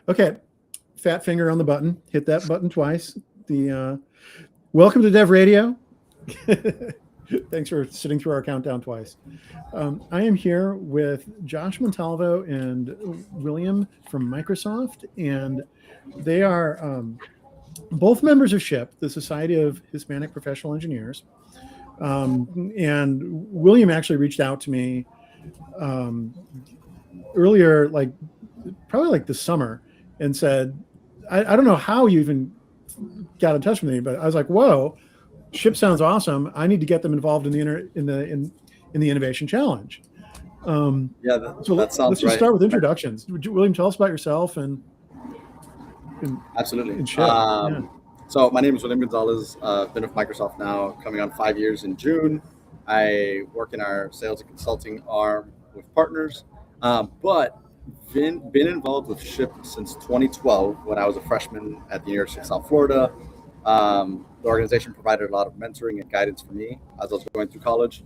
Okay, fat finger on the button. Hit that button twice. The welcome to Dev Radio. Thanks for sitting through our countdown twice. I am here with Josh Montalvo and William from Microsoft, and they are both members of SHPE, the Society of Hispanic Professional Engineers. And William actually reached out to me earlier, probably like this summer, and said, I don't know how you even got in touch with me, but I was like, whoa, SHPE sounds awesome. I need to get them involved in the Innovation Challenge. So that sounds let's just start with introductions. William, tell us about yourself and absolutely. And SHPE. So my name is William Gonzalez. I've been with Microsoft now coming on 5 years in June. I work in our sales and consulting arm with partners, but been involved with SHPE since 2012 when I was a freshman at the University of South Florida. The organization provided a lot of mentoring and guidance for me as I was going through college.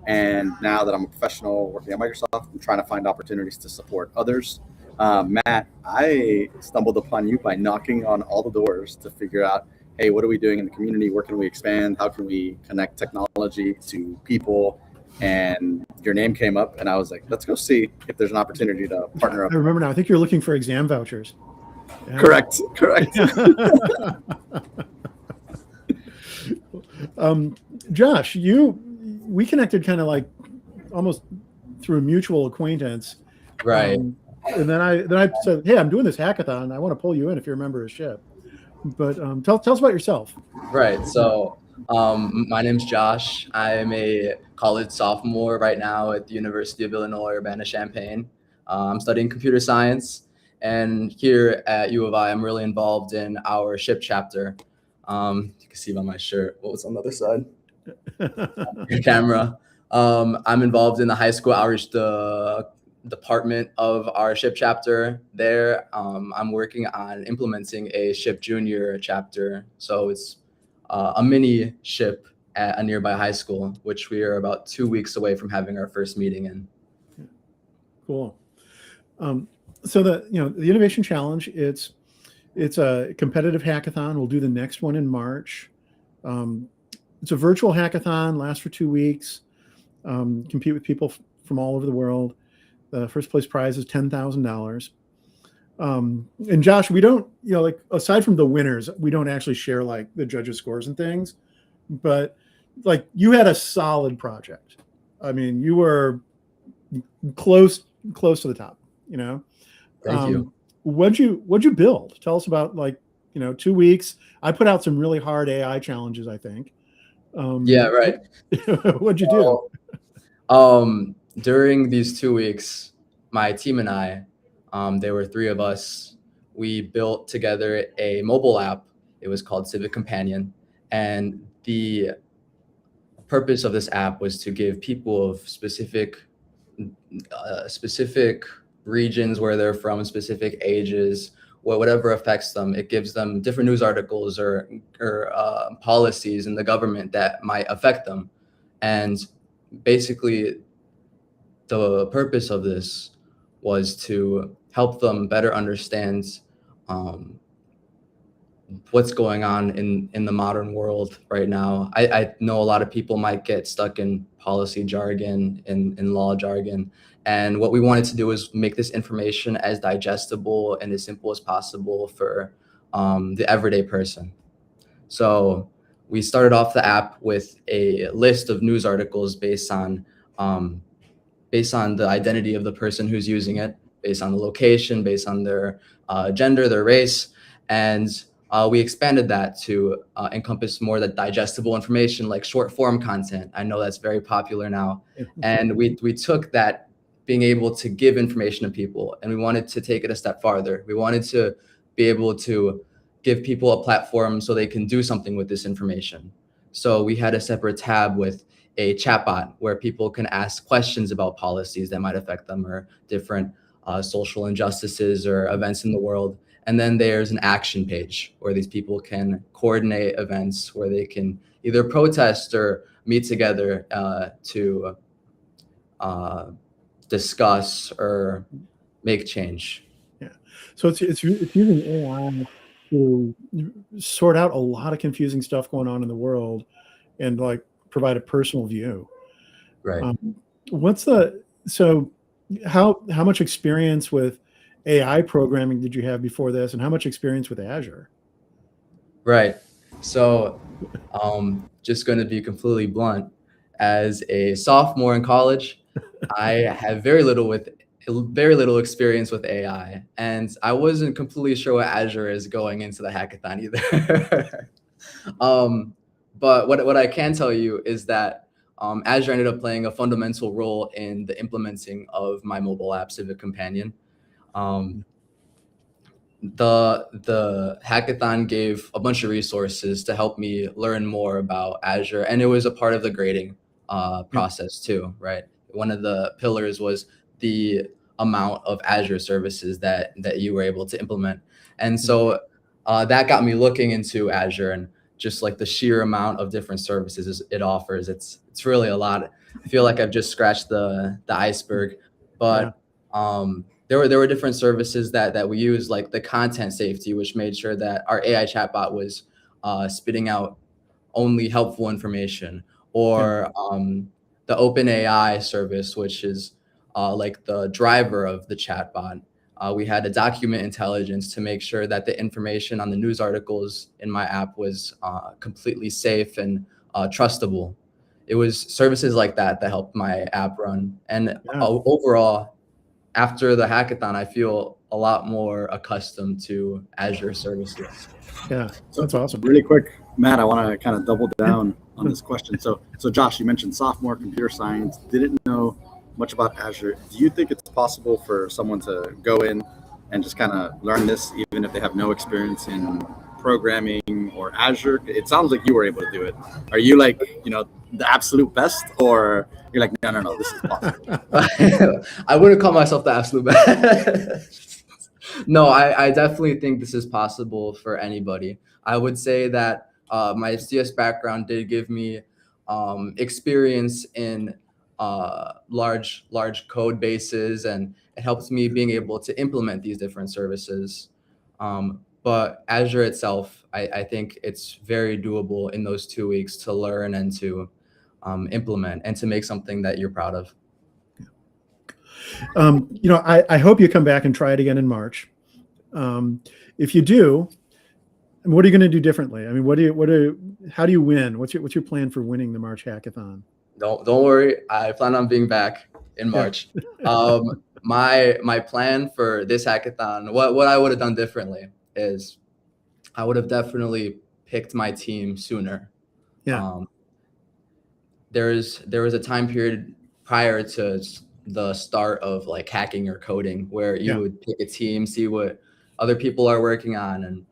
And now that I'm a professional working at Microsoft, I'm trying to find opportunities to support others. Matt, I stumbled upon you by knocking on all the doors to figure out, hey, what are we doing in the community? Where can we expand? How can we connect technology to people? And your name came up, and I was like, let's go see if there's an opportunity to partner up. I remember now. I think you're looking for exam vouchers. Yeah. Correct. Josh, we connected kind of like almost through a mutual acquaintance. Right. And then I said, hey, I'm doing this hackathon. I want to pull you in if you're a member of SHPE. But tell us about yourself. Right. So my name's Josh. I'm a college sophomore right now at the University of Illinois, Urbana-Champaign. I'm studying computer science. And here at U of I, I'm really involved in our SHPE chapter. You can see by my shirt what was on the other side. Your camera. I'm involved in the high school outreach department of our SHPE chapter there. I'm working on implementing a SHPE junior chapter. So it's a mini SHPE at a nearby high school, which we are about 2 weeks away from having our first meeting in. Cool. So the Innovation Challenge, it's a competitive hackathon. We'll do the next one in March. It's a virtual hackathon, lasts for 2 weeks. Compete with people from all over the world. The first place prize is $10,000. And Josh, we don't, aside from the winners, we don't actually share like the judges' scores and things. But like you had a solid project. I mean, you were close to the top. Thank you. What'd you build? Tell us about 2 weeks. I put out some really hard AI challenges, I think. Yeah, right. What'd you do? During these 2 weeks, my team and I, there were 3 of us, we built together a mobile app. It was called Civic Companion. And the purpose of this app was to give people of specific regions where they're from, specific ages, whatever affects them. It gives them different news articles or policies in the government that might affect them. And basically, the purpose of this was to help them better understand what's going on in the modern world right now. I know a lot of people might get stuck in policy jargon, in law jargon. And what we wanted to do was make this information as digestible and as simple as possible for the everyday person. So we started off the app with a list of news articles based on the identity of the person who's using it, based on the location, based on their gender, their race. And we expanded that to encompass more that digestible information like short form content. I know that's very popular now. And we took that being able to give information to people, and we wanted to take it a step farther. We wanted to be able to give people a platform so they can do something with this information. So we had a separate tab with a chatbot where people can ask questions about policies that might affect them or different social injustices or events in the world. And then there's an action page where these people can coordinate events where they can either protest or meet together to discuss or make change. Yeah. So it's using AI to sort out a lot of confusing stuff going on in the world and like provide a personal view. Right. What's the so how much experience with AI programming did you have before this, and how much experience with Azure? Right. So, just going to be completely blunt. As a sophomore in college, I have very little experience with AI, and I wasn't completely sure what Azure is going into the hackathon either. But what I can tell you is that Azure ended up playing a fundamental role in the implementing of my mobile app, Civic Companion. Um, the hackathon gave a bunch of resources to help me learn more about Azure, and it was a part of the grading process too, right? One of the pillars was the amount of Azure services that you were able to implement, and so that got me looking into Azure and just like the sheer amount of different services it offers. It's really a lot. I feel like I've just scratched the iceberg, but there were different services that we use, like the content safety, which made sure that our AI chatbot was spitting out only helpful information, or the OpenAI service, which is like the driver of the chatbot. We had a document intelligence to make sure that the information on the news articles in my app was completely safe and trustable. It was services like that helped my app run. And overall, after the hackathon, I feel a lot more accustomed to Azure services. Yeah, that's awesome. Really quick, Matt, I want to kind of double down on this question. So Josh, you mentioned sophomore computer science, didn't know much about Azure. Do you think it's possible for someone to go in and just kind of learn this, even if they have no experience in programming or Azure? It sounds like you were able to do it. Are you like, the absolute best, or you're like, no, this is possible? I wouldn't call myself the absolute best. No, I definitely think this is possible for anybody. I would say that my CS background did give me experience in large code bases, and it helps me being able to implement these different services. But Azure itself, I think it's very doable in those 2 weeks to learn and to implement and to make something that you're proud of. I hope you come back and try it again in March. If you do, what are you going to do differently? I mean, how do you win? What's your plan for winning the March hackathon? Don't worry. I plan on being back in March. My plan for this hackathon, what I would have done differently is I would have definitely picked my team sooner. There was a time period prior to the start of like hacking or coding where you would pick a team, see what other people are working on,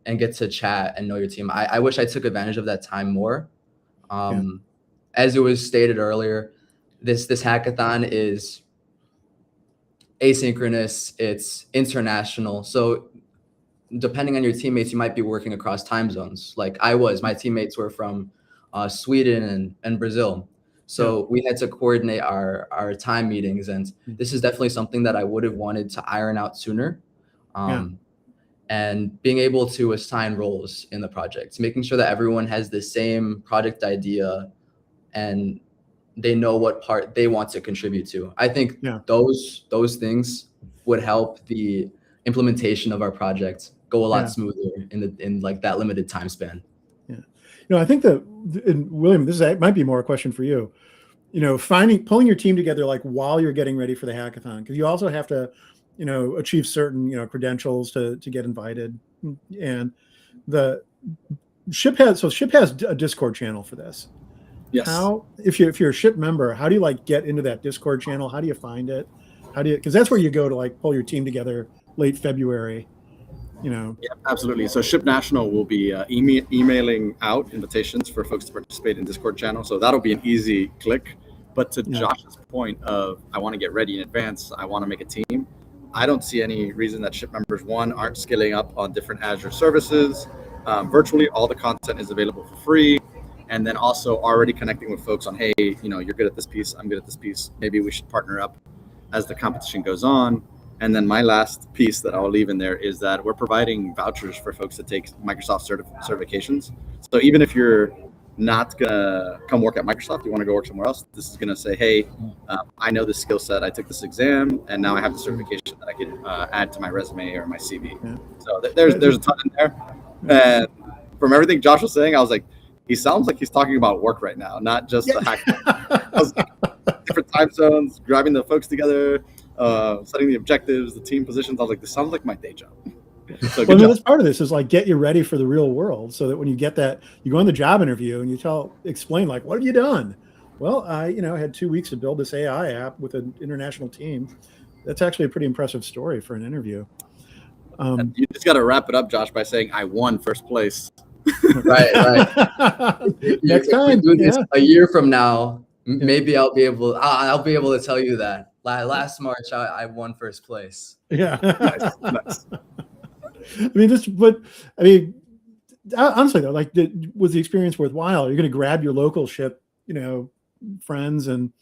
and get to chat and know your team. I wish I took advantage of that time more. As it was stated earlier, this hackathon is asynchronous, it's international. So depending on your teammates, you might be working across time zones. Like my teammates were from Sweden and Brazil. So we had to coordinate our time meetings, and this is definitely something that I would have wanted to iron out sooner. And being able to assign roles in the project, making sure that everyone has the same project idea and they know what part they want to contribute to. I think those things would help the implementation of our project go a lot smoother in like that limited time span. I think William, might be more a question for you. Pulling your team together like while you're getting ready for the hackathon, because you also have to, achieve certain credentials to get invited. And the SHPE has a Discord channel for this. Yes. If you're a SHPE member, how do you like get into that Discord channel? How do you find it? Because that's where you go to like pull your team together late February. Yeah, absolutely. So SHPE National will be emailing out invitations for folks to participate in Discord channel. So that'll be an easy click. But to Josh's point of, I want to get ready in advance, I want to make a team, I don't see any reason that SHPE members, one, aren't skilling up on different Azure services. Virtually, all the content is available for free. And then also already connecting with folks on, hey, you're good at this piece, I'm good at this piece. Maybe we should partner up as the competition goes on. And then my last piece that I'll leave in there is that we're providing vouchers for folks to take Microsoft certifications. So even if you're not gonna come work at Microsoft, you want to go work somewhere else, this is gonna say, hey, I know this skill set, I took this exam, and now I have the certification that I can add to my resume or my CV. Yeah. So there's a ton in there. And from everything Josh was saying, I was like, he sounds like he's talking about work right now, not just the hack. I was like, different time zones, grabbing the folks together, setting the objectives, the team positions. I was like, this sounds like my day job. So well, no, that's part of this is like get you ready for the real world, so that when you get that, you go on the job interview and you explain like, what have you done? Well, I had 2 weeks to build this AI app with an international team. That's actually a pretty impressive story for an interview. You just got to wrap it up, Josh, by saying I won first place. Right. Next time, if we do this a year from now, maybe I'll be able to tell you that last March I won first place. Yeah. Nice. Honestly though, like, was the experience worthwhile? You're going to grab your local ship, friends, and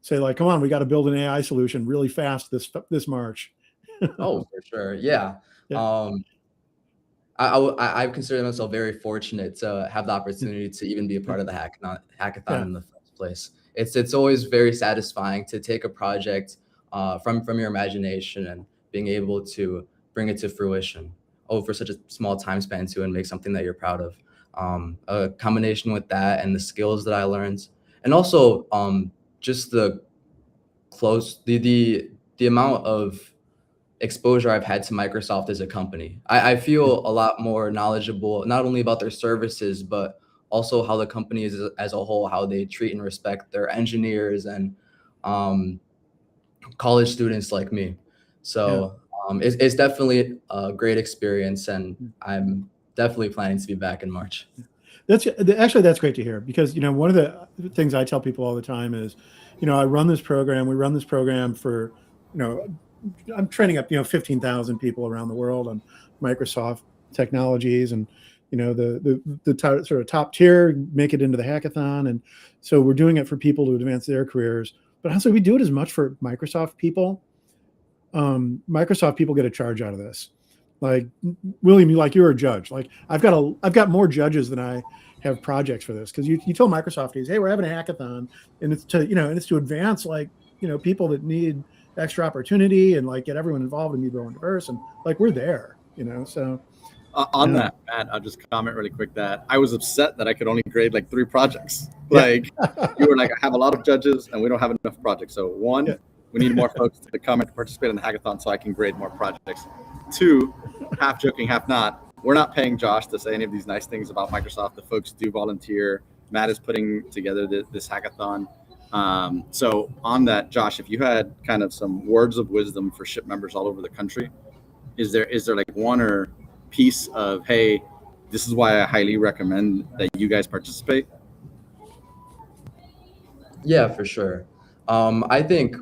say like, come on, we got to build an AI solution really fast this March. Oh, for sure. Yeah. I consider myself very fortunate to have the opportunity to even be a part of the hackathon in the first place. It's always very satisfying to take a project from your imagination and being able to bring it to fruition over such a small time span too, and make something that you're proud of. A combination with that and the skills that I learned, and also just the amount of exposure I've had to Microsoft as a company. I feel a lot more knowledgeable, not only about their services, but also how the company is as a whole, how they treat and respect their engineers and college students like me. So it's definitely a great experience, and I'm definitely planning to be back in March. That's great to hear, because one of the things I tell people all the time is, I run this program. We run this program for, I'm training up 15,000 people around the world on Microsoft technologies, and the sort of top tier make it into the hackathon, and so we're doing it for people to advance their careers. But also, we do it as much for Microsoft people. Microsoft people get a charge out of this. Like, William, you're a judge. Like, I've got more judges than I have projects for this, because you tell Microsofties, hey, we're having a hackathon, and it's to advance people that need extra opportunity and like get everyone involved and be growing diverse, and like we're there, so. On that, Matt, I'll just comment really quick that I was upset that I could only grade like 3 projects. Like, you were like, I have a lot of judges and we don't have enough projects. So one, we need more folks to come and participate in the hackathon so I can grade more projects. 2, half joking, half not, we're not paying Josh to say any of these nice things about Microsoft. The folks do volunteer. Matt is putting together this hackathon. So on that, Josh, if you had kind of some words of wisdom for SHPE members all over the country, is there like one or piece of, hey, this is why I highly recommend that you guys participate? Yeah, for sure. I think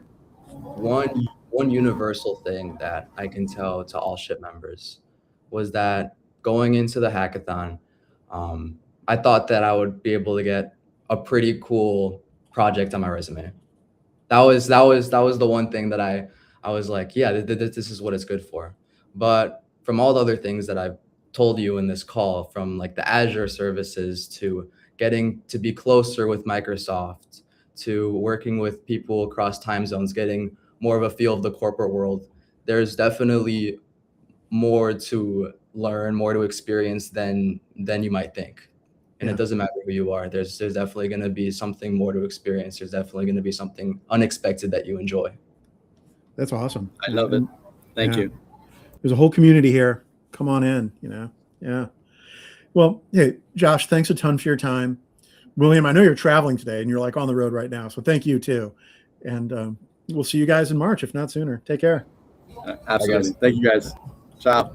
one universal thing that I can tell to all SHPE members was that going into the hackathon, I thought that I would be able to get a pretty cool project on my resume. That was the one thing that I was like, yeah, this is what it's good for. But from all the other things that I've told you in this call, from like the Azure services to getting to be closer with Microsoft, to working with people across time zones, getting more of a feel of the corporate world, there's definitely more to learn, more to experience than you might think. And it doesn't matter who you are. There's definitely going to be something more to experience. There's definitely going to be something unexpected that you enjoy. That's awesome. I love it. Thank you. There's a whole community here. Come on in, Yeah. Well, hey, Josh, thanks a ton for your time. William, I know you're traveling today and you're like on the road right now, so thank you too. And we'll see you guys in March, if not sooner. Take care. Absolutely. Thank you guys. Ciao.